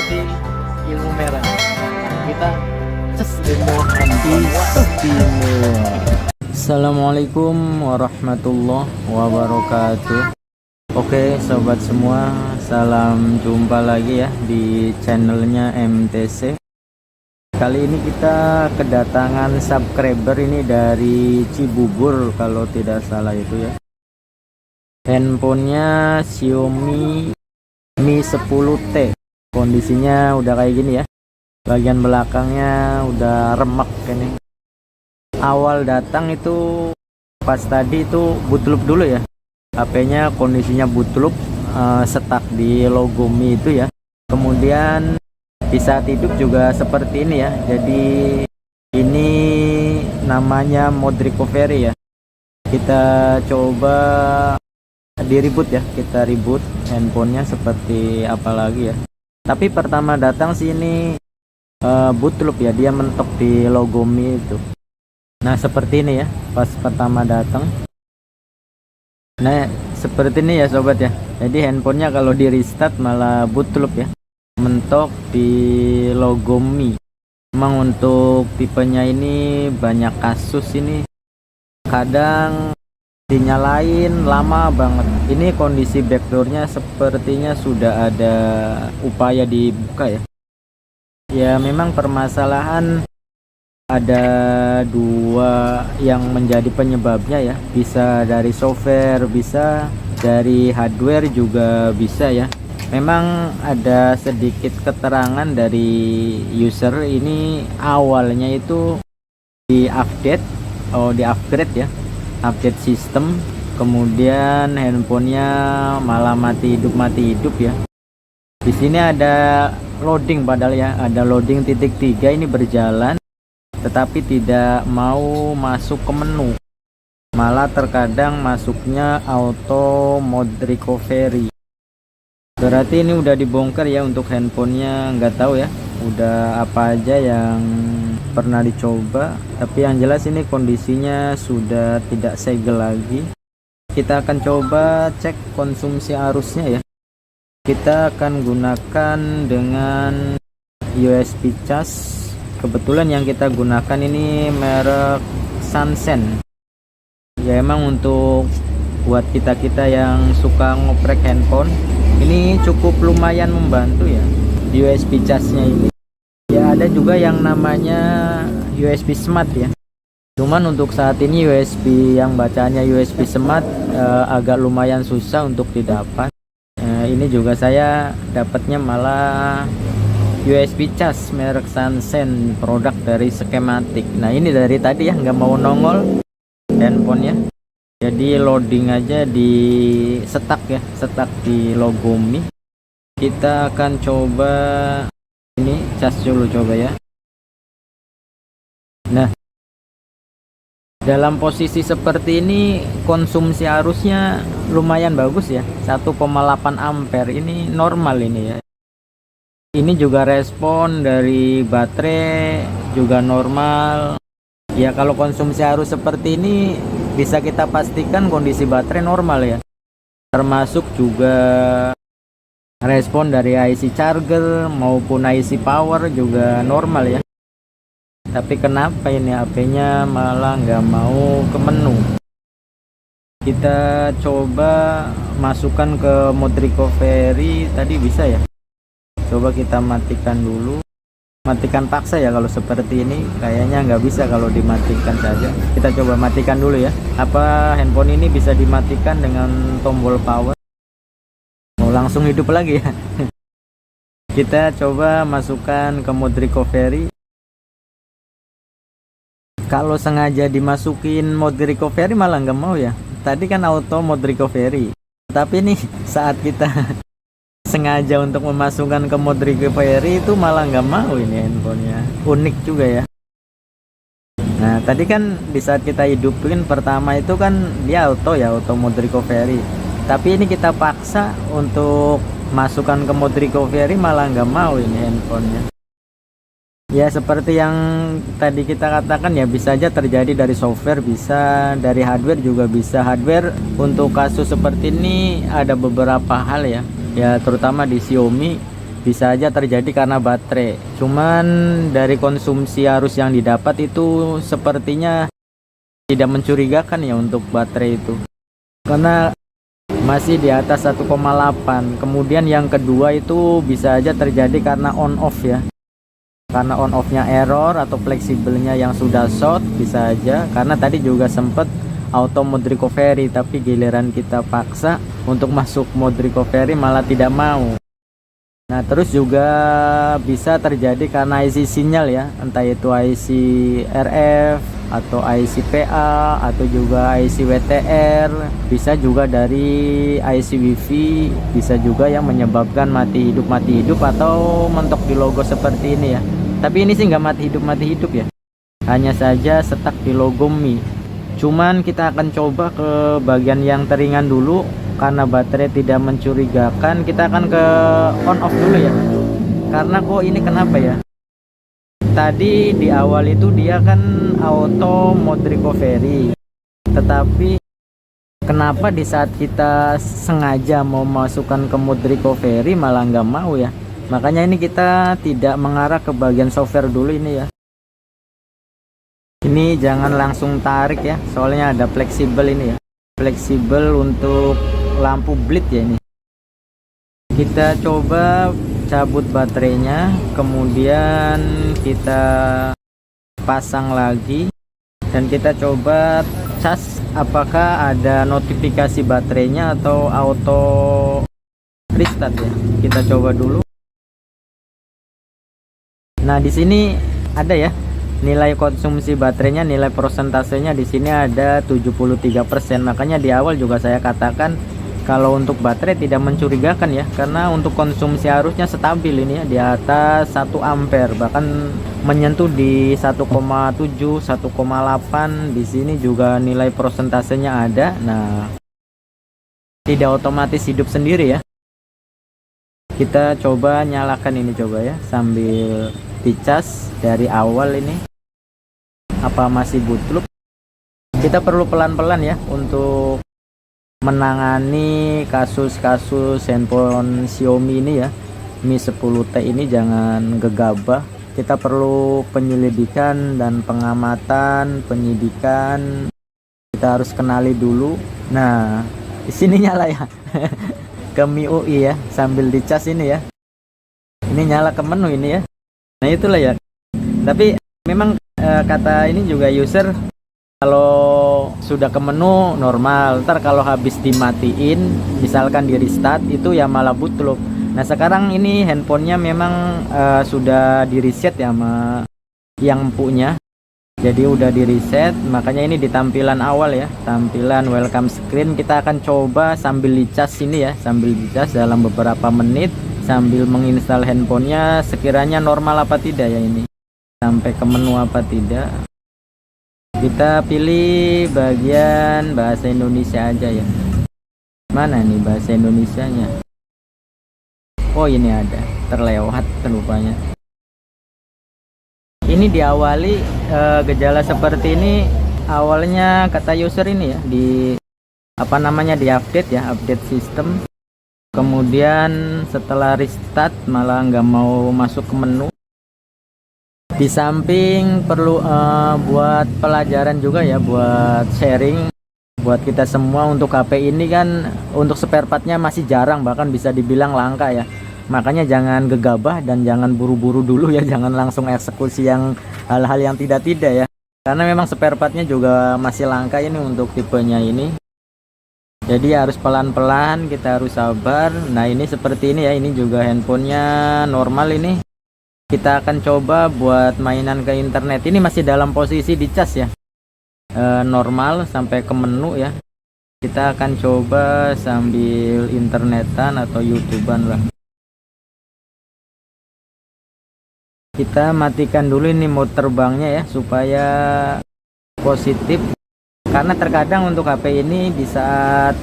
mengikuti ilmu merah. Kita ces demo istimewa. Assalamualaikum warahmatullahi wabarakatuh. Oke sobat semua, salam jumpa lagi ya di channelnya MTC. Kali ini kita kedatangan subscriber ini dari Cibubur kalau tidak salah itu ya. Handphonenya Xiaomi Mi 10T. Kondisinya udah kayak gini ya. Bagian belakangnya udah remek ini. Awal datang itu pas tadi itu bootloop dulu ya. HP-nya kondisinya bootloop, stuck di logo Mi itu ya. Kemudian di saat hidup juga seperti ini ya. Jadi ini namanya mode recovery ya. Kita coba di reboot ya. Kita reboot handphonenya seperti apa lagi ya. Tapi pertama datang sini bootloop ya. Dia mentok di logo Mi itu. Nah seperti ini ya pas pertama datang. Nah seperti ini ya sobat ya. Jadi handphonenya kalau di restart malah bootloop ya, mentok di logo Mi. Memang untuk tipenya ini banyak kasus ini, kadang dinyalain lama banget. Ini kondisi backdoornya sepertinya sudah ada upaya dibuka ya. Ya memang permasalahan ada dua yang menjadi penyebabnya ya. Bisa dari software, bisa dari hardware juga bisa ya. Memang ada sedikit keterangan dari user ini awalnya itu di update, di upgrade ya, update sistem, kemudian handphonenya malah mati hidup ya. Di sini ada loading padahal ya, ada loading titik 3 ini berjalan tetapi tidak mau masuk ke menu, malah terkadang masuknya auto mode recovery. Berarti ini udah dibongkar ya untuk handphonenya, nggak tahu ya udah apa aja yang pernah dicoba, tapi yang jelas ini kondisinya sudah tidak segel lagi. Kita akan coba cek konsumsi arusnya ya. Kita akan gunakan dengan USB cas. Kebetulan yang kita gunakan ini merek Sansen ya. Emang untuk buat kita yang suka ngoprek handphone ini cukup lumayan membantu ya USB casnya ini ya. Ada juga yang namanya USB smart ya, cuman untuk saat ini USB yang bacanya USB smart agak lumayan susah untuk didapat. Ini juga saya dapatnya malah USB cas merek Sansen, produk dari Skematik. Nah ini dari tadi ya nggak mau nongol handphonenya, jadi loading aja di stuck ya, stuck di logo Mi. Kita akan coba ini cas dulu coba ya. Nah dalam posisi seperti ini konsumsi arusnya lumayan bagus ya, 1,8 ampere. Ini normal ini ya. Ini juga respon dari baterai juga normal ya. Kalau konsumsi arus seperti ini bisa kita pastikan kondisi baterai normal ya, termasuk juga respon dari IC charger maupun IC power juga normal ya. Tapi kenapa ini HP-nya malah nggak mau ke menu? Kita coba masukkan ke mode recovery, tadi bisa ya. Coba kita matikan dulu, matikan paksa ya. Kalau seperti ini kayaknya nggak bisa kalau dimatikan saja. Kita coba matikan dulu ya. Apa handphone ini bisa dimatikan dengan tombol power? Oh, langsung hidup lagi ya. Kita coba masukkan ke mode recovery. Kalau sengaja dimasukin mode recovery malah nggak mau ya. Tadi kan auto mode recovery, tapi nih saat kita sengaja untuk memasukkan ke mode recovery itu malah nggak mau. Ini handphonenya unik juga ya. Nah tadi kan di saat kita hidupin pertama itu kan dia auto ya, auto mode recovery, tapi ini kita paksa untuk masukkan ke mode recovery malah nggak mau ini handphonenya ya. Seperti yang tadi kita katakan ya, bisa aja terjadi dari software, bisa dari hardware juga bisa. Hardware untuk kasus seperti ini ada beberapa hal ya, terutama di Xiaomi bisa aja terjadi karena baterai. Cuman dari konsumsi arus yang didapat itu sepertinya tidak mencurigakan ya untuk baterai itu, karena masih di atas 1,8. Kemudian yang kedua itu bisa aja terjadi karena on off ya, karena on off-nya error atau fleksibelnya yang sudah short, bisa aja. Karena tadi juga sempet auto mode recovery, tapi giliran kita paksa untuk masuk mode recovery malah tidak mau. Nah, terus juga bisa terjadi karena IC sinyal ya, entah itu IC RF atau IC PA atau juga IC WTR, bisa juga dari IC WiFi, bisa juga yang menyebabkan mati hidup atau mentok di logo seperti ini ya. Tapi ini sih nggak mati hidup ya, hanya saja stuck di logo Mi. Cuman kita akan coba ke bagian yang teringan dulu, karena baterai tidak mencurigakan. Kita akan ke on off dulu ya, karena kok ini kenapa ya, tadi di awal itu dia kan auto mode recovery, tetapi kenapa di saat kita sengaja mau masukkan ke mode recovery malah nggak mau ya. Makanya ini kita tidak mengarah ke bagian software dulu ini ya. Ini jangan langsung tarik ya, soalnya ada fleksibel ini ya, fleksibel untuk lampu bleed ya ini. Kita coba cabut baterainya, kemudian kita pasang lagi, dan kita coba cas apakah ada notifikasi baterainya atau auto restart ya. Kita coba dulu. Nah, di sini ada ya nilai konsumsi baterainya, nilai persentasenya di sini ada 73%. Makanya di awal juga saya katakan kalau untuk baterai tidak mencurigakan ya, karena untuk konsumsi arusnya stabil ini ya, di atas 1 ampere, bahkan menyentuh di 1,7, 1,8. Di sini juga nilai persentasenya ada. Nah, tidak otomatis hidup sendiri ya. Kita coba nyalakan ini coba ya, sambil dicas dari awal ini apa masih bootloop. Kita perlu pelan-pelan ya untuk menangani kasus-kasus handphone Xiaomi ini ya, Mi 10T ini. Jangan gegabah, kita perlu penyelidikan dan pengamatan, penyidikan. Kita harus kenali dulu. Nah, di sini nyala ya ke MIUI ya, sambil dicas ini ya, ini nyala ke menu ini ya. Nah, itulah ya. Tapi memang kata ini juga user, kalau sudah ke menu normal, ntar kalau habis dimatiin misalkan di restart itu ya malah bootloop. Nah, sekarang ini handphonenya memang sudah di reset ya sama yang punya, jadi udah di reset. Makanya ini di tampilan awal ya, tampilan welcome screen, kita akan coba sambil dicas ini ya, sambil dicas dalam beberapa menit sambil menginstal handphonenya, sekiranya normal apa tidak ya, ini sampai ke menu apa tidak. Kita pilih bagian bahasa Indonesia aja ya. Mana nih bahasa Indonesianya? Oh, ini ada, terlewat rupanya. Ini diawali gejala seperti ini awalnya kata user ini ya, di apa namanya, di update ya, update sistem. Kemudian setelah restart malah nggak mau masuk ke menu. Di samping perlu buat pelajaran juga ya, buat sharing buat kita semua. Untuk HP ini kan untuk spare partnya masih jarang, bahkan bisa dibilang langka ya. Makanya jangan gegabah dan jangan buru-buru dulu ya, jangan langsung eksekusi yang hal-hal yang tidak-tidak ya, karena memang spare partnya juga masih langka ini untuk tipenya ini. Jadi harus pelan-pelan, kita harus sabar. Nah, ini seperti ini ya, ini juga handphonenya normal ini. Kita akan coba buat mainan ke internet, ini masih dalam posisi dicas ya, normal sampai ke menu ya. Kita akan coba sambil internetan atau YouTubean lah. Kita matikan dulu ini mode terbangnya ya, supaya positif. Karena terkadang untuk HP ini di saat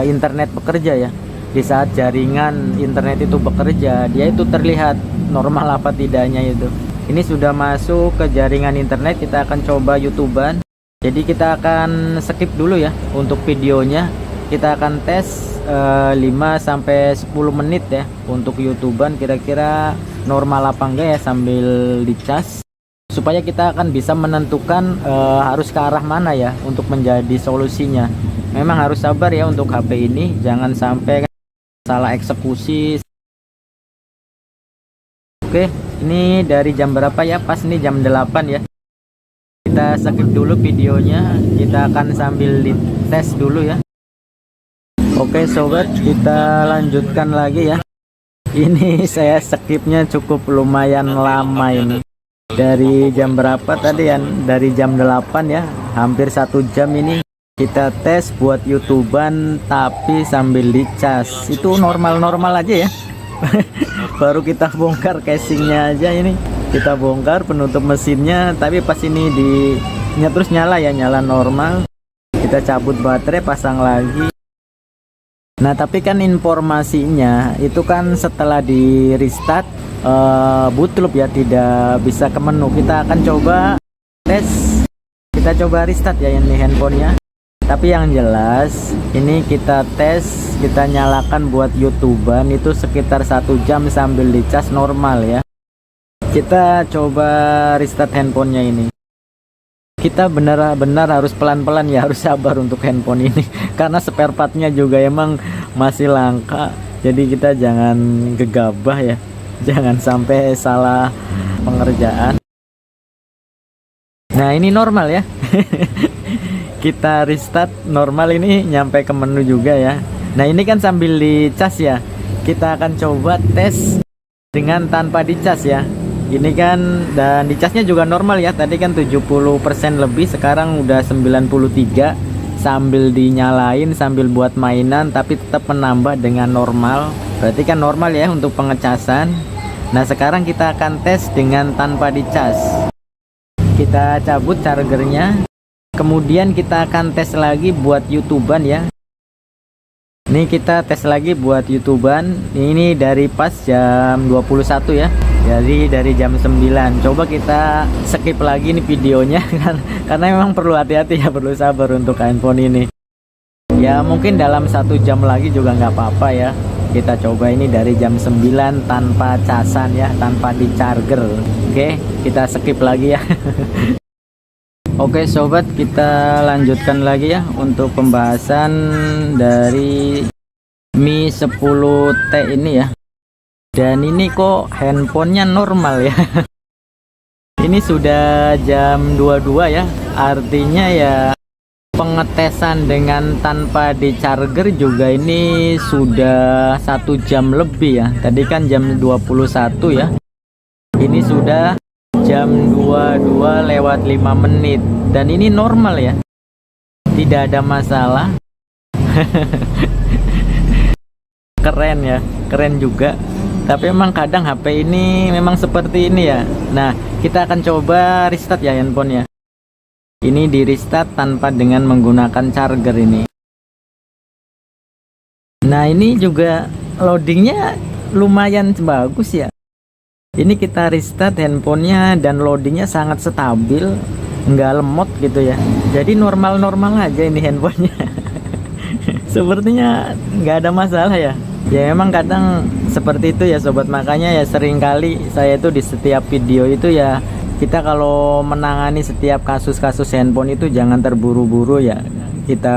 internet bekerja ya, di saat jaringan internet itu bekerja, dia itu terlihat normal apa tidaknya itu. Ini sudah masuk ke jaringan internet, kita akan coba YouTubean. Jadi kita akan skip dulu ya untuk videonya. Kita akan tes 5-10 menit ya untuk YouTuber, kira-kira normal apa enggak ya sambil dicas, supaya kita akan bisa menentukan harus ke arah mana ya untuk menjadi solusinya. Memang harus sabar ya untuk HP ini, jangan sampai salah eksekusi. Oke, ini dari jam berapa ya? Pas nih jam 8 ya. Kita skip dulu videonya, kita akan sambil tes dulu ya. Oke sobat, kita lanjutkan lagi ya. Ini saya skipnya cukup lumayan lama ini. Dari jam berapa tadi ya? Dari jam 8 ya, hampir 1 jam ini kita tes buat YouTuber tapi sambil dicas. Itu normal-normal aja ya. Baru kita bongkar casingnya aja ini, kita bongkar penutup mesinnya, tapi pas ini terus nyala ya, nyala normal. Kita cabut baterai, pasang lagi. Nah tapi kan informasinya itu kan setelah di restart boot loop ya, tidak bisa ke menu. Kita akan coba tes, kita coba restart ya ini handphonenya. Tapi yang jelas ini kita tes, kita nyalakan buat YouTuber itu sekitar 1 jam sambil dicas normal ya. Kita coba restart handphonenya ini. Kita benar-benar harus pelan-pelan ya, harus sabar untuk handphone ini karena spare partnya juga emang masih langka. Jadi kita jangan gegabah ya, jangan sampai salah pengerjaan. Nah ini normal ya. Kita restart normal, ini nyampe ke menu juga ya. Nah ini kan sambil dicas ya, kita akan coba tes dengan tanpa dicas ya. Ini kan, dan dicasnya juga normal ya, tadi kan 70% lebih, sekarang udah 93. Sambil dinyalain, sambil buat mainan, tapi tetap menambah dengan normal. Berarti kan normal ya untuk pengecasan. Nah sekarang kita akan tes dengan tanpa dicas. Kita cabut chargernya. Kemudian kita akan tes lagi buat YouTuber ya. Ini kita tes lagi buat YouTuber. Ini dari pas jam 21 ya. Jadi dari jam 9. Coba kita skip lagi nih videonya karena memang perlu hati-hati ya, perlu sabar untuk handphone ini. Ya mungkin dalam 1 jam lagi juga nggak apa-apa ya. Kita coba ini dari jam 9 tanpa casan ya, tanpa di charger. Oke, kita skip lagi ya. Oke sobat, kita lanjutkan lagi ya untuk pembahasan dari Mi 10T ini ya. Dan ini kok handphonenya normal ya. Ini sudah jam 22 ya, artinya ya pengetesan dengan tanpa di charger juga ini sudah 1 jam lebih ya. Tadi kan jam 21 ya, ini sudah jam 22:05 dan ini normal ya, tidak ada masalah. Keren ya, keren juga. Tapi memang kadang HP ini memang seperti ini ya. Nah kita akan coba restart ya handphonenya. Ini di restart tanpa dengan menggunakan charger ini. Nah ini juga loadingnya lumayan bagus ya. Ini kita restart handphonenya dan loadingnya sangat stabil, nggak lemot gitu ya. Jadi normal-normal aja ini handphonenya. Sepertinya nggak ada masalah ya. Ya memang kadang seperti itu ya sobat, makanya ya seringkali saya itu di setiap video itu ya, kita kalau menangani setiap kasus-kasus handphone itu jangan terburu-buru ya. Kita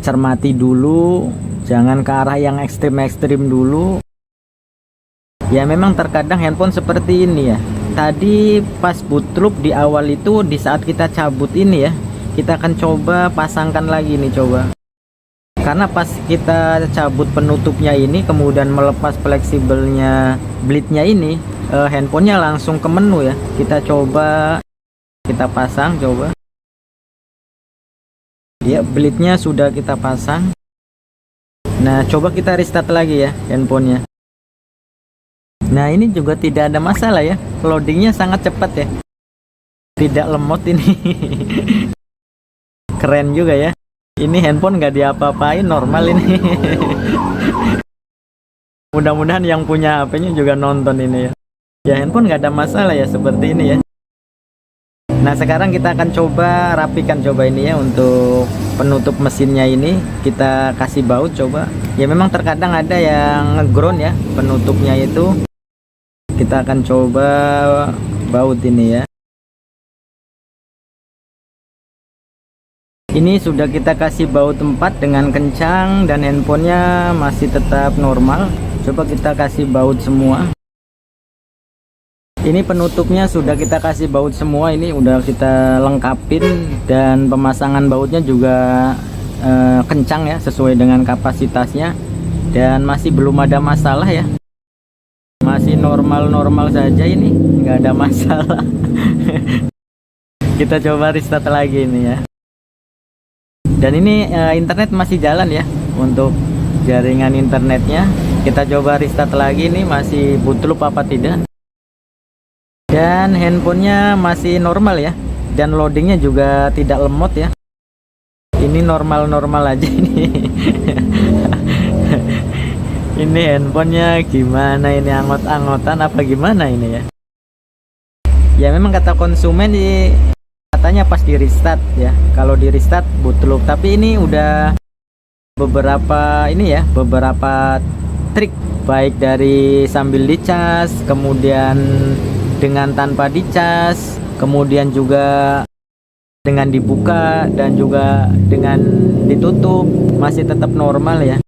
cermati dulu, jangan ke arah yang ekstrim-ekstrim dulu. Ya memang terkadang handphone seperti ini ya. Tadi pas boot loop di awal itu, di saat kita cabut ini ya, kita akan coba pasangkan lagi nih coba. Karena pas kita cabut penutupnya ini, kemudian melepas fleksibelnya blade-nya ini, handphonenya langsung ke menu ya. Kita coba, kita pasang coba. Ya blade-nya sudah kita pasang. Nah coba kita restart lagi ya handphonenya. Nah ini juga tidak ada masalah ya, loadingnya sangat cepat ya, tidak lemot ini. Keren juga ya, ini handphone nggak diapa-apain, normal ini. Mudah-mudahan yang punya HP-nya juga nonton ini ya. Ya handphone nggak ada masalah ya seperti ini ya. Nah sekarang kita akan coba rapikan coba ini ya, untuk penutup mesinnya ini kita kasih baut coba. Ya memang terkadang ada yang ngeground ya penutupnya itu. Kita akan coba baut ini ya. Ini sudah kita kasih baut 4 dengan kencang dan handphonenya masih tetap normal. Coba kita kasih baut semua. Ini penutupnya sudah kita kasih baut semua, ini udah kita lengkapin, dan pemasangan bautnya juga kencang ya, sesuai dengan kapasitasnya, dan masih belum ada masalah ya, masih normal-normal saja, ini nggak ada masalah. Kita coba restart lagi ini ya. Dan ini internet masih jalan ya, untuk jaringan internetnya. Kita coba restart lagi, ini masih bootloop apa tidak. Dan handphonenya masih normal ya, dan loadingnya juga tidak lemot ya. Ini normal-normal aja ini. Ini handphonenya gimana ini, angot-angotan apa gimana ini ya. Ya memang kata konsumen sih, katanya pas di restart ya, kalau di restart bootloop. Tapi ini udah beberapa ini ya, beberapa trik, baik dari sambil dicas, kemudian dengan tanpa dicas, kemudian juga dengan dibuka, dan juga dengan ditutup masih tetap normal ya.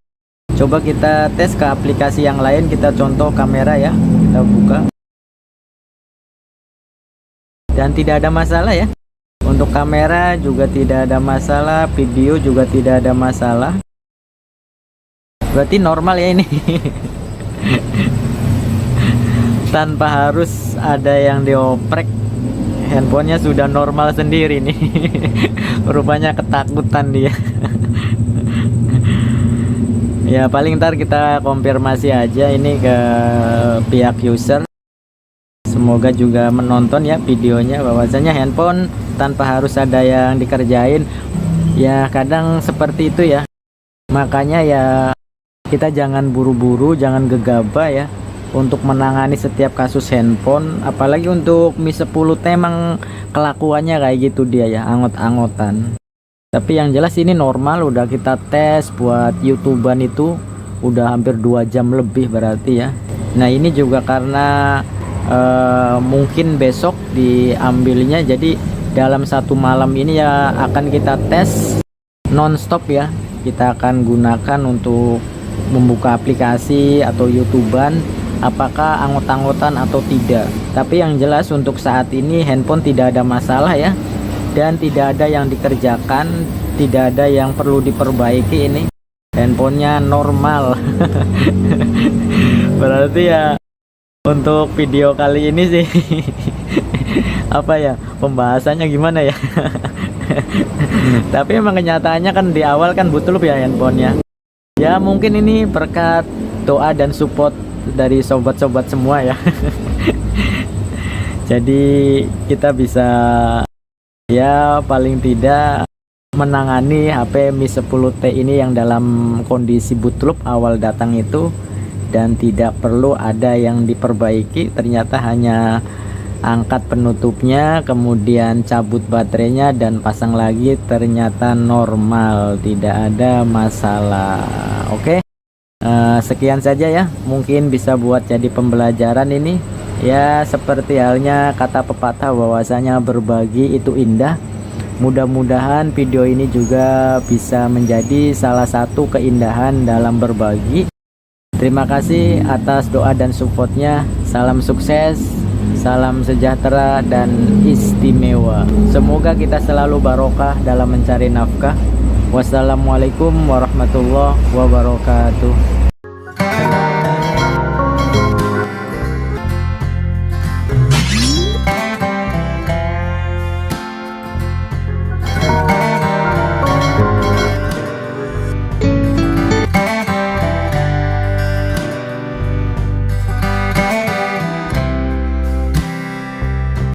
Coba kita tes ke aplikasi yang lain, kita contoh kamera ya, kita buka dan tidak ada masalah ya. Untuk kamera juga tidak ada masalah, video juga tidak ada masalah, berarti normal ya ini. Tanpa harus ada yang dioprek, handphonenya sudah normal sendiri nih. Rupanya ketakutan dia. Ya paling ntar kita konfirmasi aja ini ke pihak user. Semoga juga menonton ya videonya, bahwasanya handphone tanpa harus ada yang dikerjain. Ya kadang seperti itu ya. Makanya ya kita jangan buru-buru, jangan gegabah ya untuk menangani setiap kasus handphone. Apalagi untuk Mi 10T emang kelakuannya kayak gitu dia ya, angot-angotan. Tapi yang jelas ini normal, udah kita tes buat YouTuber itu udah hampir 2 jam lebih berarti ya. Nah ini juga karena mungkin besok diambilnya, jadi dalam satu malam ini ya akan kita tes nonstop ya. Kita akan gunakan untuk membuka aplikasi atau YouTuber, apakah angot-angotan atau tidak. Tapi yang jelas untuk saat ini handphone tidak ada masalah ya, dan tidak ada yang dikerjakan, tidak ada yang perlu diperbaiki. Ini handphonenya normal. Berarti ya untuk video kali ini sih apa ya, pembahasannya gimana ya. Tapi emang kenyataannya kan di awal kan bootloop ya handphonenya. Ya mungkin ini berkat doa dan support dari sobat-sobat semua ya. Jadi kita bisa ya paling tidak menangani HP Mi 10T ini yang dalam kondisi bootloop awal datang itu, dan tidak perlu ada yang diperbaiki. Ternyata hanya angkat penutupnya, kemudian cabut baterainya dan pasang lagi, ternyata normal, tidak ada masalah. Oke. Sekian saja ya, mungkin bisa buat jadi pembelajaran ini ya. Seperti halnya kata pepatah bahwasanya berbagi itu indah. Mudah-mudahan video ini juga bisa menjadi salah satu keindahan dalam berbagi. Terima kasih atas doa dan supportnya. Salam sukses, salam sejahtera dan istimewa. Semoga kita selalu barokah dalam mencari nafkah. Wassalamualaikum warahmatullahi wabarakatuh.